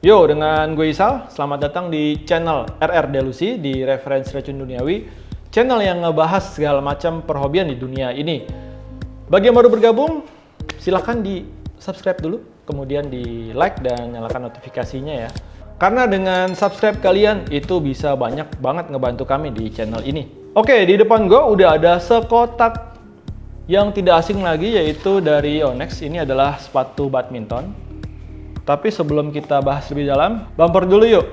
Yo, dengan gue Isal, selamat datang di channel RR Delusi di Referensi Racun Duniawi, channel yang ngebahas segala macam perhobian di dunia ini. Bagi yang baru bergabung, silahkan di subscribe dulu, kemudian di like dan nyalakan notifikasinya ya. Karena dengan subscribe kalian itu bisa banyak banget ngebantu kami di channel ini. Oke, di depan gue udah ada sekotak yang tidak asing lagi, yaitu dari Yonex. Ini adalah sepatu badminton. Tapi sebelum kita bahas lebih dalam, bumper dulu yuk.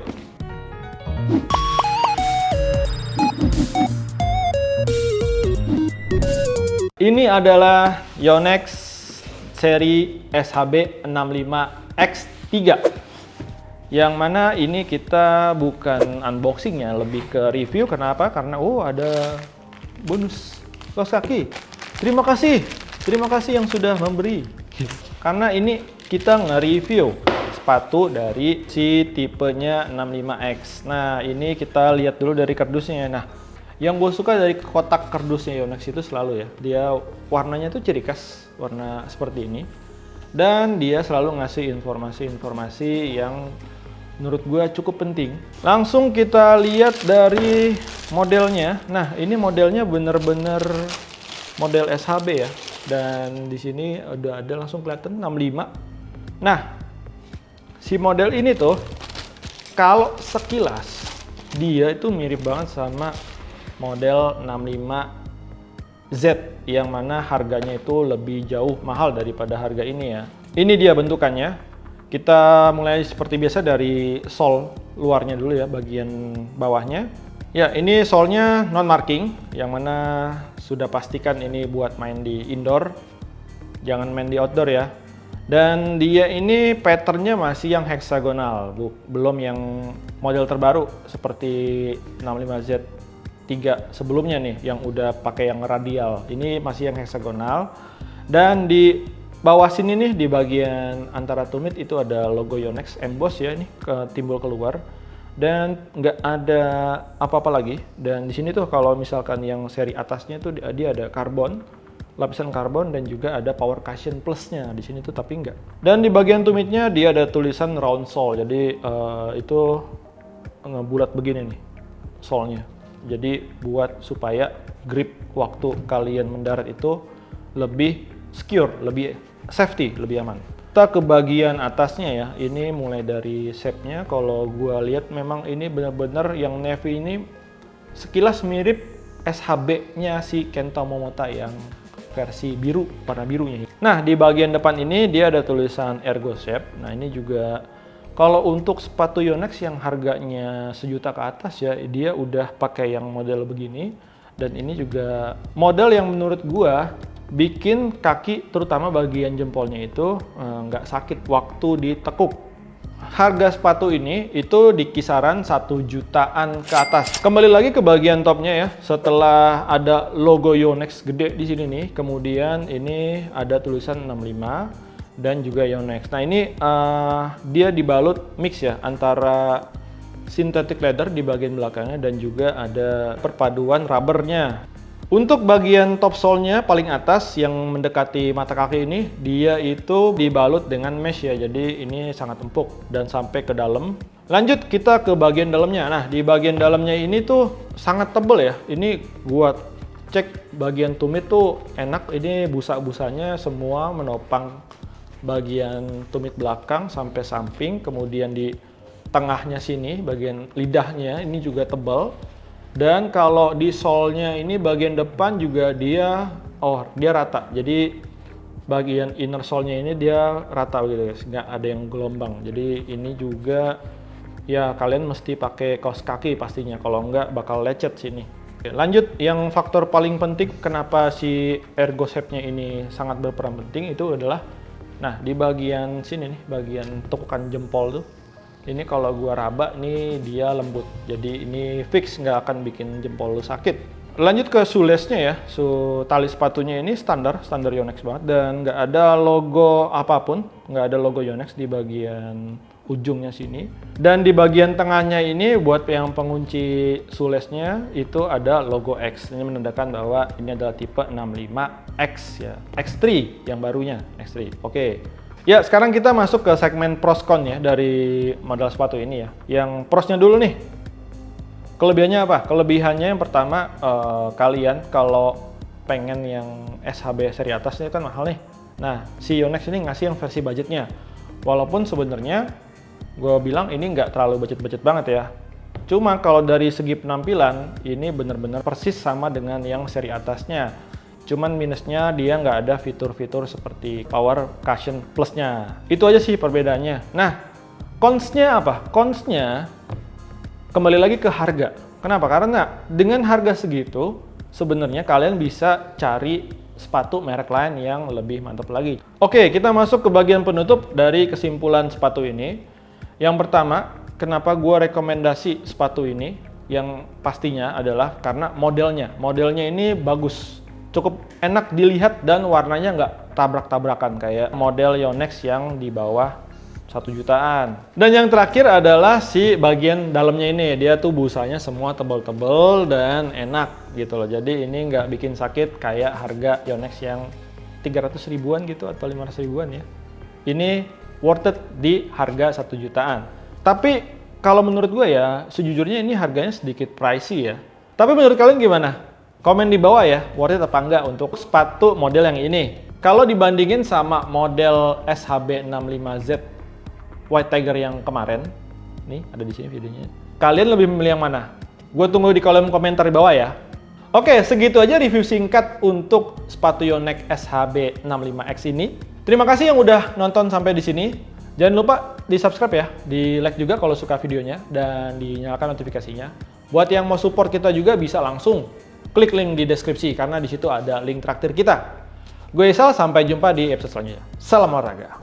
Ini adalah Yonex seri SHB 65X3. Yang mana ini kita bukan unboxingnya, lebih ke review. Kenapa? Karena ada bonus kaos kaki. Terima kasih yang sudah memberi. Karena ini kita nge-review sepatu dari si tipenya 65X. Nah, ini kita lihat dulu dari kardusnya. Nah, yang gue suka dari kotak kardusnya Yonex itu selalu ya, dia warnanya tuh ciri khas, warna seperti ini. Dan dia selalu ngasih informasi-informasi yang menurut gue cukup penting. Langsung kita lihat dari modelnya. Nah, ini modelnya bener-bener model SHB ya. Dan di sini udah ada langsung kelihatan 65. Nah, si model ini tuh kalau sekilas dia itu mirip banget sama model 65Z yang mana harganya itu lebih jauh mahal daripada harga ini ya. Ini dia bentukannya. Kita mulai seperti biasa dari sole luarnya dulu ya, bagian bawahnya. Ya, ini solnya non marking, yang mana sudah pastikan ini buat main di indoor, jangan main di outdoor ya. Dan dia ini patternnya masih yang heksagonal, belum yang model terbaru seperti 65Z3 sebelumnya nih, yang udah pakai yang radial. Ini masih yang heksagonal. Dan di bawah sini nih, di bagian antara tumit itu ada logo Yonex emboss ya, ini timbul keluar. Dan nggak ada apa-apa lagi. Dan di sini tuh kalau misalkan yang seri atasnya tuh dia ada karbon, lapisan karbon, dan juga ada power cushion plusnya di sini tuh, tapi nggak. Dan di bagian tumitnya dia ada tulisan round sole, jadi itu ngebulat begini nih solnya. Jadi buat supaya grip waktu kalian mendarat itu lebih secure, lebih safety, lebih aman. Kita ke bagian atasnya ya, ini mulai dari shape-nya. Kalau gua lihat memang ini benar-benar yang navy ini sekilas mirip SHB-nya si Kento Momota yang versi biru, warna birunya. Nah, di bagian depan ini dia ada tulisan Ergo Shape. Nah, ini juga kalau untuk sepatu Yonex yang harganya 1 juta ke atas ya, dia udah pakai yang model begini. Dan ini juga model yang menurut gua bikin kaki, terutama bagian jempolnya itu nggak sakit waktu ditekuk. Harga sepatu ini itu di kisaran 1 jutaan ke atas. Kembali lagi ke bagian topnya ya. Setelah ada logo Yonex gede di sini nih, kemudian ini ada tulisan 65 dan juga Yonex. Nah, ini dia dibalut mix ya antara synthetic leather di bagian belakangnya dan juga ada perpaduan rubbernya. Untuk bagian top sole-nya paling atas yang mendekati mata kaki ini, dia itu dibalut dengan mesh ya, jadi ini sangat empuk dan sampai ke dalam. Lanjut kita ke bagian dalamnya. Nah, di bagian dalamnya ini tuh sangat tebel ya. Ini gua cek bagian tumit tuh enak, ini busa-busanya semua menopang bagian tumit belakang sampai samping, kemudian di tengahnya sini, bagian lidahnya ini juga tebal. Dan kalau di sole-nya ini bagian depan juga dia rata. Jadi bagian inner sole-nya ini dia rata gitu guys, nggak ada yang gelombang. Jadi ini juga ya kalian mesti pakai kaos kaki pastinya, kalau nggak bakal lecet sini. Oke, lanjut, yang faktor paling penting kenapa si Ergo Shape-nya ini sangat berperan penting itu adalah, nah di bagian sini nih, bagian tekukan jempol tuh. Ini kalau gua raba nih dia lembut, jadi ini fix nggak akan bikin jempol lu sakit. Lanjut ke shoelace-nya ya, tali sepatunya ini standar Yonex banget dan nggak ada logo apapun, nggak ada logo Yonex di bagian ujungnya sini. Dan di bagian tengahnya ini buat yang pengunci shoelace-nya itu ada logo X, ini menandakan bahwa ini adalah tipe 65X ya, X3 yang barunya, X3. Oke. Ya, sekarang kita masuk ke segmen pros con ya dari model sepatu ini ya. Yang prosnya dulu nih. Kelebihannya apa? Kelebihannya yang pertama, kalian kalau pengen yang SHB seri atasnya kan mahal nih. Nah, si Yonex ini ngasih yang versi budgetnya. Walaupun sebenarnya gue bilang ini nggak terlalu budget-budget banget ya. Cuma kalau dari segi penampilan, ini bener-bener persis sama dengan yang seri atasnya. Cuman minusnya dia nggak ada fitur-fitur seperti Power Cushion Plus-nya. Itu aja sih perbedaannya. Nah, cons-nya apa? Cons-nya kembali lagi ke harga. Kenapa? Karena dengan harga segitu, sebenarnya kalian bisa cari sepatu merek lain yang lebih mantap lagi. Oke, kita masuk ke bagian penutup dari kesimpulan sepatu ini. Yang pertama, kenapa gue rekomendasi sepatu ini? Yang pastinya adalah karena modelnya. Modelnya ini bagus. Cukup enak dilihat dan warnanya nggak tabrak-tabrakan kayak model Yonex yang di bawah 1 jutaan. Dan yang terakhir adalah si bagian dalamnya ini. Dia tuh busanya semua tebal-tebal dan enak gitu loh. Jadi ini nggak bikin sakit kayak harga Yonex yang 300 ribuan gitu atau 500 ribuan ya. Ini worth it di harga 1 jutaan. Tapi kalau menurut gue ya, sejujurnya ini harganya sedikit pricey ya. Tapi menurut kalian gimana? Komen di bawah ya, worth it apa enggak untuk sepatu model yang ini. Kalau dibandingin sama model SHB65Z White Tiger yang kemarin, nih ada di sini videonya. Kalian lebih memilih yang mana? Gue tunggu di kolom komentar di bawah ya. Oke, segitu aja review singkat untuk sepatu Yonex SHB65X ini. Terima kasih yang udah nonton sampai di sini. Jangan lupa di subscribe ya, di like juga kalau suka videonya, dan dinyalakan notifikasinya. Buat yang mau support kita juga bisa langsung klik link di deskripsi karena di situ ada link traktir kita. Gue Isal, sampai jumpa di episode selanjutnya. Salam olahraga.